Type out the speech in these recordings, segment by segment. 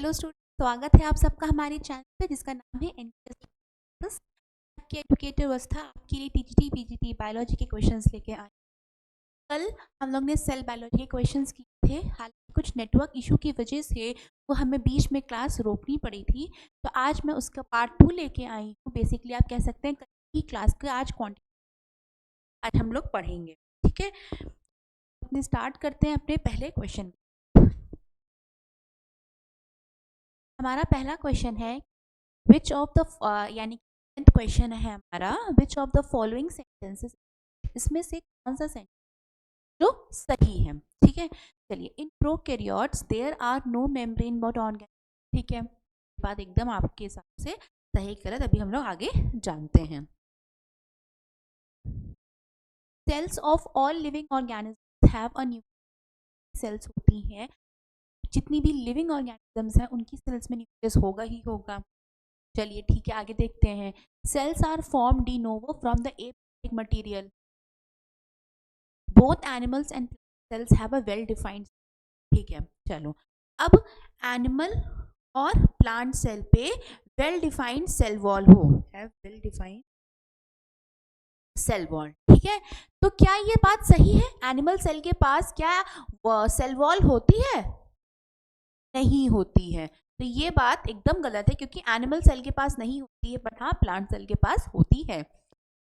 Hello student, स्वागत है आप सबका हमारे चैनल पे जिसका नाम है एनपीएस की एजुकेटिव अवस्था आपके लिए टीजीटी पीजीटी बायोलॉजी के क्वेश्चंस लेके आए। कल हम लोग ने सेल बायोलॉजी के क्वेश्चंस किए थे, हालांकि कुछ नेटवर्क इशू की वजह से वो हमें बीच में क्लास रोकनी पड़ी थी। तो आज मैं उसका पार्ट 2 लेके आई हूँ। बेसिकली आप कह सकते हैं कल की क्लास का आज हम लोग पढ़ेंगे। ठीक है, अपने स्टार्ट करते हैं अपने पहले क्वेश्चन। हमारा पहला क्वेश्चन है विच ऑफ द यानी क्वेश्चन है हमारा विच ऑफ द फॉलोइंग सेंटेंसेस, इसमें से कौन सा सेंटेंस जो सही है। ठीक है, चलिए, in prokaryotes there are no membrane bound organelles. ठीक है, बात एकदम आपके हिसाब से सही गलत अभी हम लोग आगे जानते हैं। Cells of all living organisms have a nucleus. Cells होती हैं, जितनी भी लिविंग ऑर्गेनिजम्स हैं उनकी सेल्स में न्यूक्लियस होगा ही होगा। चलिए ठीक है, आगे देखते हैं। Cells are form de novo from the abiotic material. Both animals and cells have a well defined. ठीक है, चलो अब एनिमल और प्लांट सेल पे वेल डिफाइंड सेल वॉल हो, have well defined cell wall. ठीक है, तो क्या ये बात सही है? एनिमल सेल के पास क्या सेल वॉल होती है? नहीं होती है। तो ये बात एकदम गलत है, क्योंकि एनिमल सेल के पास नहीं होती है, बट हाँ प्लांट सेल के पास होती है।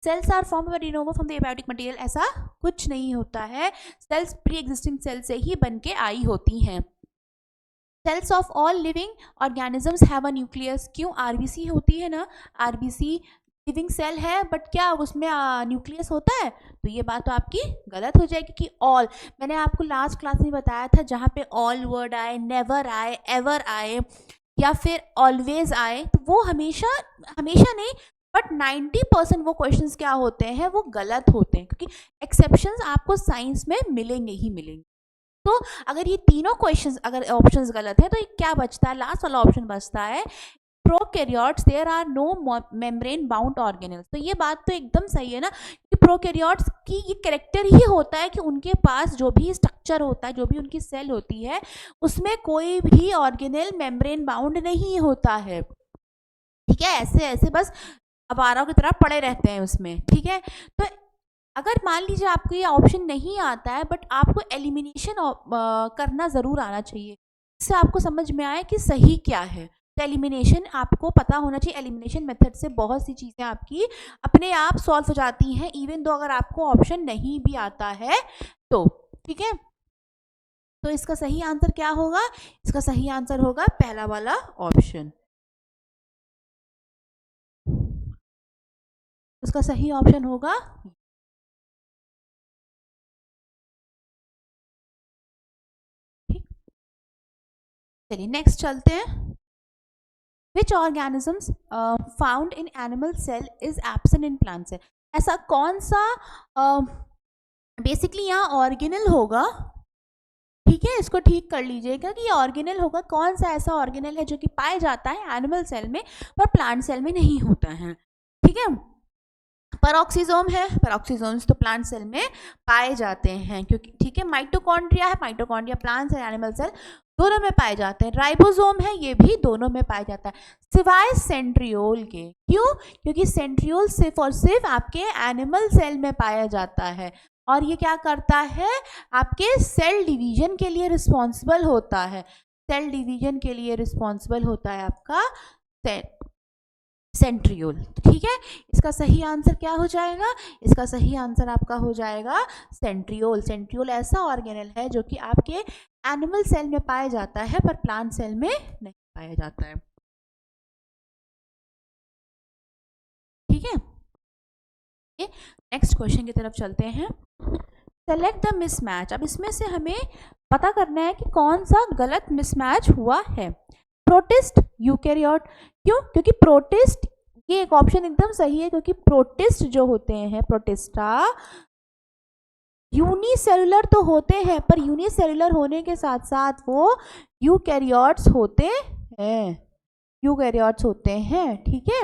Cells are form de novo from the abiotic material, ऐसा कुछ नहीं होता है। सेल्स प्री एग्जिस्टिंग सेल से ही बन के आई होती हैं। Cells of all living organisms have a nucleus. क्यों? आरबीसी होती है ना, आरबीसी लिविंग सेल है, बट क्या उसमें न्यूक्लियस होता है? तो ये बात तो आपकी गलत हो जाएगी कि ऑल, मैंने आपको लास्ट क्लास में बताया था जहाँ पे ऑल वर्ड आए, नेवर आए, एवर आए या फिर ऑलवेज आए, तो वो हमेशा नहीं बट 90% वो क्वेश्चंस क्या होते हैं, वो गलत होते हैं, क्योंकि एक्सेप्शंस आपको साइंस में मिलेंगे ही मिलेंगे। तो अगर ये तीनों क्वेश्चंस, अगर ऑप्शंस गलत है, तो ये क्या बचता है? लास्ट वाला ऑप्शन बचता है prokaryotes there are no membrane bound organelles. तो ये बात तो एकदम सही है ना, कि प्रोकैरियोट्स की ये कैरेक्टर ही होता है कि उनके पास जो भी स्ट्रक्चर होता है, जो भी उनकी सेल होती है, उसमें कोई भी ऑर्गेनेल मेम्ब्रेन बाउंड नहीं होता है। ठीक है, ऐसे ऐसे बस अवारों की तरह पड़े रहते हैं उसमें। ठीक है, तो अगर मान लीजिए आपको ये ऑप्शन नहीं आता है, बट आपको एलिमिनेशन करना ज़रूर आना चाहिए, इससे आपको समझ में आए कि सही क्या है। तो एलिमिनेशन आपको पता होना चाहिए। एलिमिनेशन मेथड से बहुत सी चीज़ें आपकी अपने आप सॉल्व हो जाती हैं, इवन दो अगर आपको ऑप्शन नहीं भी आता है तो। ठीक है, तो इसका सही आंसर क्या होगा? इसका सही आंसर होगा पहला वाला ऑप्शन। इसका सही ऑप्शन होगा। चलिए नेक्स्ट चलते हैं। Which organisms found in animal cell is absent in plant cell? ऐसा कौन सा बेसिकली यहाँ ऑर्गेनल होगा। ठीक है, इसको ठीक कर लीजिएगा कि ये ऑर्गेनल होगा। कौन सा ऐसा ऑर्गेनल है जो कि पाया जाता है एनिमल सेल में पर प्लांट सेल में नहीं होता है? ठीक है, पैरोक्सिसोम है, पैरोक्सिसोम्स तो प्लांट सेल में पाए जाते हैं, क्योंकि ठीक है, माइटोकॉन्ड्रिया है, mitochondria plant cell animal cell दोनों में पाए जाते हैं। राइबोसोम है, ये भी दोनों में पाया जाता है, सिवाय सेंट्रियोल के। क्यों? क्योंकि सेंट्रियोल सिर्फ और सिर्फ आपके एनिमल सेल में पाया जाता है, और ये क्या करता है? आपके सेल डिवीजन के लिए रिस्पॉन्सिबल होता है। सेल डिवीजन के लिए रिस्पॉन्सिबल होता है आपका सेंट्रियोल। ठीक है, इसका सही आंसर क्या हो जाएगा? इसका सही आंसर आपका हो जाएगा सेंट्रियोल। सेंट्रियोल ऐसा ऑर्गेनल है जो कि आपके एनिमल सेल में पाया जाता है पर प्लांट सेल में नहीं पाया जाता है। ठीक है, नेक्स्ट क्वेश्चन की तरफ चलते हैं। Select the mismatch. अब इसमें से हमें पता करना है कि कौन सा गलत मिसमैच हुआ है। Protist, eukaryote. क्यों? क्योंकि प्रोटिस्ट, ये एक ऑप्शन एकदम सही है, क्योंकि प्रोटिस्ट जो होते हैं, प्रोटिस्टा यूनिसेलुलर तो होते हैं, पर यूनिसेलुलर होने के साथ साथ वो यूकैरियोट्स होते हैं, यूकैरियोट्स होते हैं। ठीक है,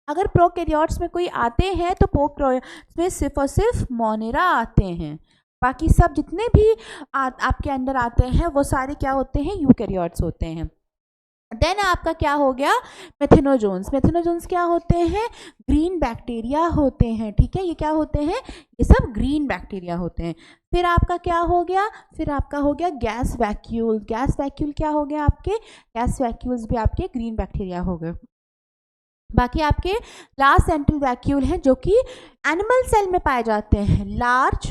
अगर प्रोकैरियोट्स में कोई आते हैं तो प्रोकैरियोट्स में सिर्फ और सिर्फ मोनेरा आते हैं, बाकी सब जितने भी आपके अंदर आते हैं वो सारे क्या होते हैं? यूकैरियोट्स होते हैं। देन आपका क्या हो गया, मेथिनोजोन्स। मेथिनोजोन्स क्या होते हैं, ग्रीन बैक्टीरिया होते हैं, ठीक है, ये क्या होते हैं, ये सब ग्रीन बैक्टीरिया होते हैं। फिर आपका क्या हो गया, फिर आपका हो गया गैस वैक्यूल। गैस वैक्यूल क्या हो गया आपके, गैस वैक्यूल्स भी आपके ग्रीन बैक्टीरिया हो गए। बाकी आपके लार्ज सेंट्रल वैक्यूल हैं जो कि एनिमल सेल में पाए जाते हैं, लार्ज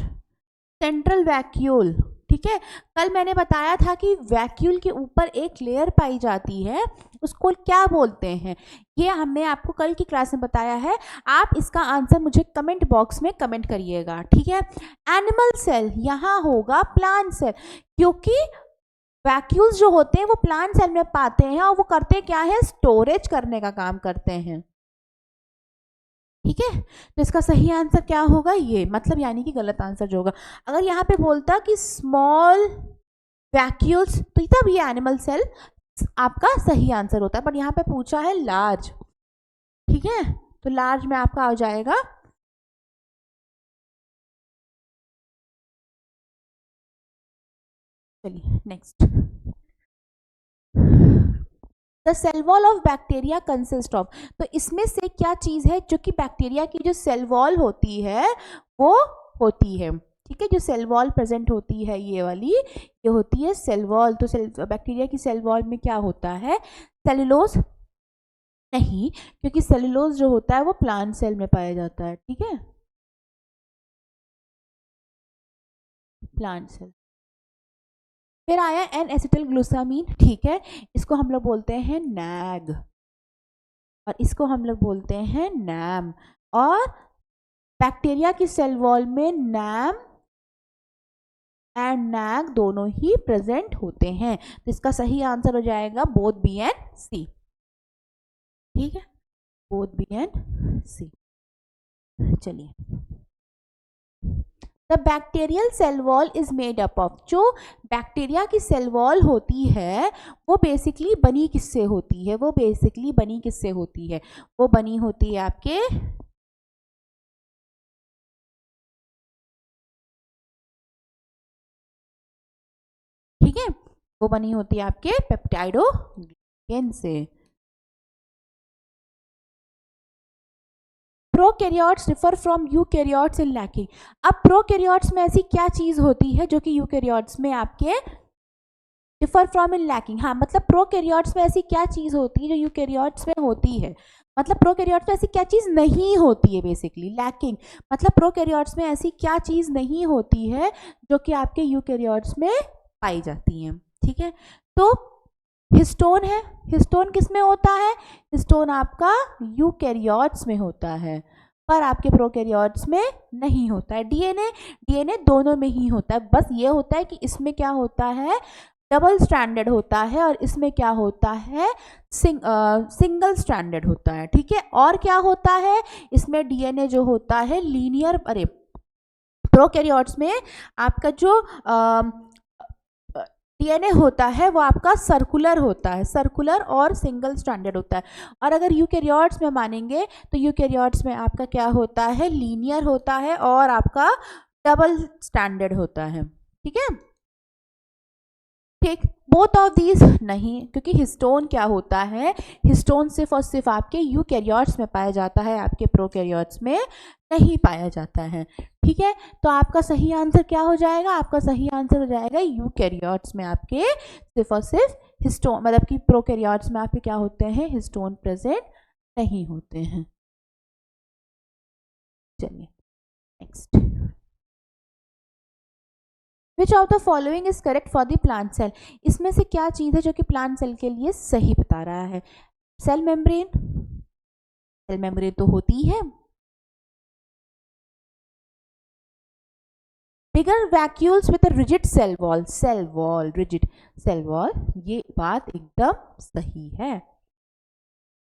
सेंट्रल वैक्यूल, ठीक है। कल मैंने बताया था कि वैक्यूल के ऊपर एक लेयर पाई जाती है, उसको क्या बोलते हैं, ये हमने आपको कल की क्लास में बताया है। आप इसका आंसर मुझे कमेंट बॉक्स में कमेंट करिएगा, ठीक है। एनिमल सेल यहाँ होगा प्लांट सेल, क्योंकि वैक्यूल्स जो होते हैं वो प्लांट सेल में पाते हैं और वो करते क्या है, स्टोरेज करने का काम करते हैं, ठीक है। तो इसका सही आंसर क्या होगा, ये मतलब यानी कि गलत आंसर जो होगा। अगर यहाँ पे बोलता कि स्मॉल वैक्यूल्स तो तब ये एनिमल सेल आपका सही आंसर होता है, बट यहाँ पे पूछा है लार्ज, ठीक है, तो लार्ज में आपका आ जाएगा चलिए next. The cell wall of bacteria consist of, तो इसमें से क्या चीज़ है जो कि बैक्टीरिया की जो सेल वॉल होती है वो होती है, ठीक है, जो सेल वॉल प्रेजेंट होती है ये वाली, ये होती है सेल वॉल। तो बैक्टीरिया की सेल वॉल में क्या होता है, सेलुलोज नहीं, क्योंकि सेलुलोज जो होता है वो प्लांट सेल में पाया जाता है, ठीक है, प्लांट सेल। फिर आया एन एसिटिल ग्लूसामीन, ठीक है, इसको हम लोग बोलते हैं नैग और इसको हम लोग बोलते हैं नैम। और बैक्टीरिया की सेल वॉल में नैम एंड नैग दोनों ही प्रेजेंट होते हैं, तो इसका सही आंसर हो जाएगा बोथ बी एंड सी, ठीक है, बोथ बी एंड सी। चलिए, the bacterial cell wall is made up of, जो बैक्टीरिया की सेल वॉल होती है वो बेसिकली बनी किससे होती है, वो बेसिकली बनी किससे होती है, वो बनी होती है आपके ठीक है, वो बनी होती है आपके पेप्टाइडोग्लिकन से। Prokaryotes differ from eukaryotes in lacking, अब प्रोकैरियोट्स में ऐसी क्या चीज होती है जो कि यूकैरियोट्स में आपके डिफर फ्रॉम इन लैकिंग, हाँ मतलब प्रोकैरियोट्स में ऐसी क्या चीज होती है जो यूकैरियोट्स में होती है, मतलब प्रोकैरियोट्स में ऐसी क्या चीज नहीं होती है, बेसिकली लैकिंग मतलब प्रोकैरियोट्स में ऐसी क्या चीज नहीं होती है जो कि आपके यूकैरियोट्स में पाई जाती है, ठीक है। तो हिस्टोन है, हिस्टोन किस में होता है, हिस्टोन आपका यूकैरियोट्स में होता है पर आपके प्रोकैरियोट्स में नहीं होता है। डीएनए, डीएनए दोनों में ही होता है, बस ये होता है कि इसमें क्या होता है, डबल स्ट्रैंडेड होता है और इसमें क्या होता है, सिंगल स्ट्रैंडेड होता है, ठीक है। और क्या होता है, इसमें डीएनए जो होता है लीनियर, अरे प्रोकैरियोट्स में आपका जो डीएनए होता है वो आपका सर्कुलर होता है, सर्कुलर और सिंगल स्ट्रैंडेड होता है। और अगर यूकैरियोट्स में मानेंगे तो यूकैरियोट्स में आपका क्या होता है, लीनियर होता है और आपका डबल स्टैंडर्ड होता है, ठीक है, ठीक। बोथ ऑफ दीज नहीं, क्योंकि हिस्टोन क्या होता है, हिस्टोन सिर्फ और सिर्फ आपके यूकैरियोट्स में पाया जाता है, आपके प्रोकैरियोट्स में नहीं पाया जाता है, ठीक है। तो आपका सही आंसर क्या हो जाएगा, आपका सही आंसर हो जाएगा यूकैरियोट्स में आपके सिर्फ और सिर्फ हिस्टोन, मतलब कि प्रोकैरियोट्स में आपके क्या होते हैं, हिस्टोन प्रेजेंट नहीं होते हैं। चलिए next, which of the following is correct for the plant cell, इसमें से क्या चीज है जो कि प्लांट सेल के लिए सही बता रहा है। सेल मेम्ब्रेन, सेल मेम्ब्रेन तो होती है, bigger vacuoles with a rigid cell wall, cell wall rigid cell wall, ये बात एकदम सही है।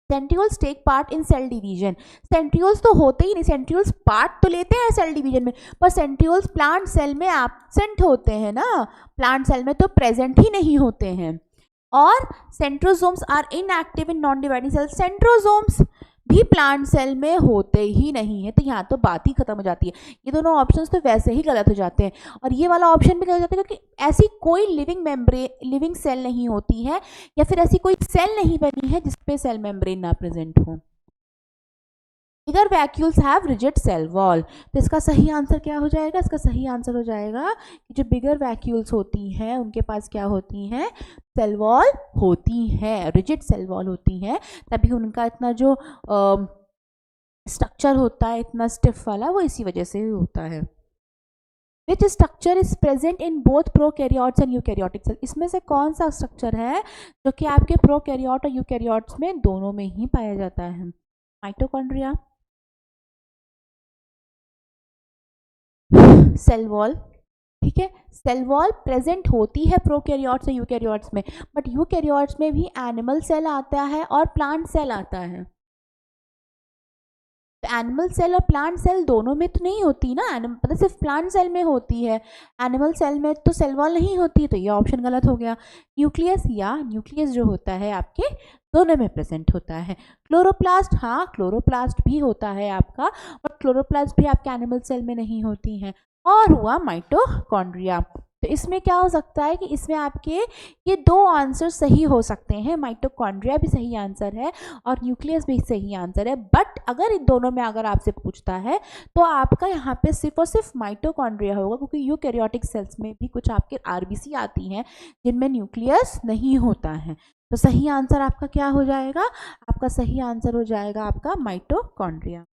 Centrioles take part in cell division, centrioles तो होते ही नहीं, सेंट्रियोल्स पार्ट तो लेते हैं सेल डिवीजन में, पर सेंट्रियोल्स प्लांट सेल में एब्सेंट होते हैं ना, प्लांट सेल में तो प्रेजेंट ही नहीं होते हैं। और centrosomes are inactive in non dividing cell, centrosomes भी प्लांट सेल में होते ही नहीं है। तो यहाँ तो बात ही खत्म हो जाती है, ये दोनों ऑप्शंस तो वैसे ही गलत हो जाते हैं। और ये वाला ऑप्शन भी गलत हो जाता है क्योंकि ऐसी कोई लिविंग सेल नहीं होती है, या फिर ऐसी कोई सेल नहीं बनी है जिसपे सेल मेम्ब्रेन ना प्रेजेंट हो। Bigger vacuoles have rigid cell wall. तो इसका सही आंसर क्या हो जाएगा? इसका सही आंसर हो जाएगा कि जो बिगर वैक्यूल्स होती हैं उनके पास क्या होती हैं? सेल वॉल होती हैं, रिजिड सेल वॉल होती हैं, तभी उनका इतना जो स्ट्रक्चर होता है इतना स्टिफ वाला, वो इसी वजह से होता है। Which structure is present in both prokaryotes and eukaryotic cell. इसमें से कौन सा स्ट्रक्चर है जो कि आपके प्रोकैरियोट और यूकैरियोट्स में दोनों में ही पाया जाता है? Mitochondria, cell wall. ठीक है, सेल वॉल प्रेजेंट होती है प्रोकैरियोट्स और यूकैरियोट्स में, बट यूकैरियोट्स में भी एनिमल सेल आता है और प्लांट सेल आता है। तो एनिमल सेल और प्लांट सेल दोनों में तो नहीं होती ना, मतलब सिर्फ प्लांट सेल में होती है, एनिमल सेल में तो सेल वॉल नहीं होती, तो ये ऑप्शन गलत हो गया। न्यूक्लियस, या न्यूक्लियस जो होता है आपके दोनों में प्रेजेंट होता है। क्लोरोप्लास्ट, हाँ क्लोरोप्लास्ट भी होता है आपका, बट क्लोरोप्लास्ट भी आपके एनिमल सेल में नहीं होती है। और हुआ माइटोकॉन्ड्रिया। तो इसमें क्या हो सकता है कि इसमें आपके ये दो आंसर सही हो सकते हैं, माइटोकॉन्ड्रिया भी सही आंसर है और न्यूक्लियस भी सही आंसर है, बट अगर इन दोनों में अगर आपसे पूछता है तो आपका यहाँ पे सिर्फ और सिर्फ माइटोकॉन्ड्रिया होगा, क्योंकि यूकैरियोटिक सेल्स में भी कुछ आपके आरबीसी आती हैं जिनमें न्यूक्लियस नहीं होता है। तो सही आंसर आपका क्या हो जाएगा? आपका सही आंसर हो जाएगा आपका mitochondria.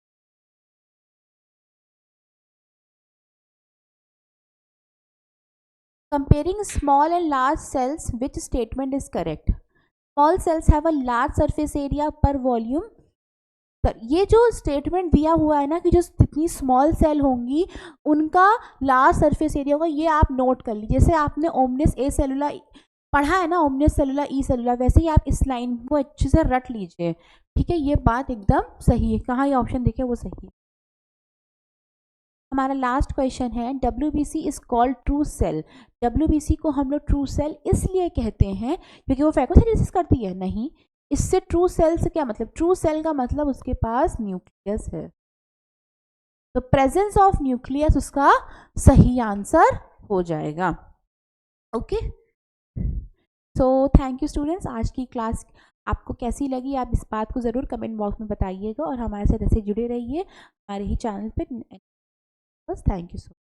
Comparing small and large cells, which statement is correct? Small cells have a large surface area per volume. Sir ये जो स्टेटमेंट दिया हुआ है ना कि जो जितनी स्मॉल सेल होंगी उनका लार्ज सरफेस एरिया होगा, ये आप नोट कर लीजिए। जैसे आपने ओमनिस ए सेलुला पढ़ा है ना, ओमनिस सेलुला ई सेलुला, वैसे ही आप इस लाइन को अच्छे से रट लीजिए। ठीक है, ये बात एकदम सही है। कहाँ ये ऑप्शन देखे वो सही है। हमारा लास्ट क्वेश्चन है, WBC is called true cell. WBC को हम लोग ट्रू सेल इसलिए कहते हैं क्योंकि वो फैगोसाइटोसिस करती है? नहीं, इससे ट्रू सेल से क्या मतलब? ट्रू सेल का मतलब उसके पास न्यूक्लियस है, तो प्रेजेंस ऑफ न्यूक्लियस उसका सही आंसर हो जाएगा। Okay, so thank you students. आज की क्लास आपको कैसी लगी आप इस बात को ज़रूर कमेंट बॉक्स में बताइएगा, और हमारे साथ ऐसे जुड़े रहिए हमारे ही चैनल पे। बस थैंक यू सो मच।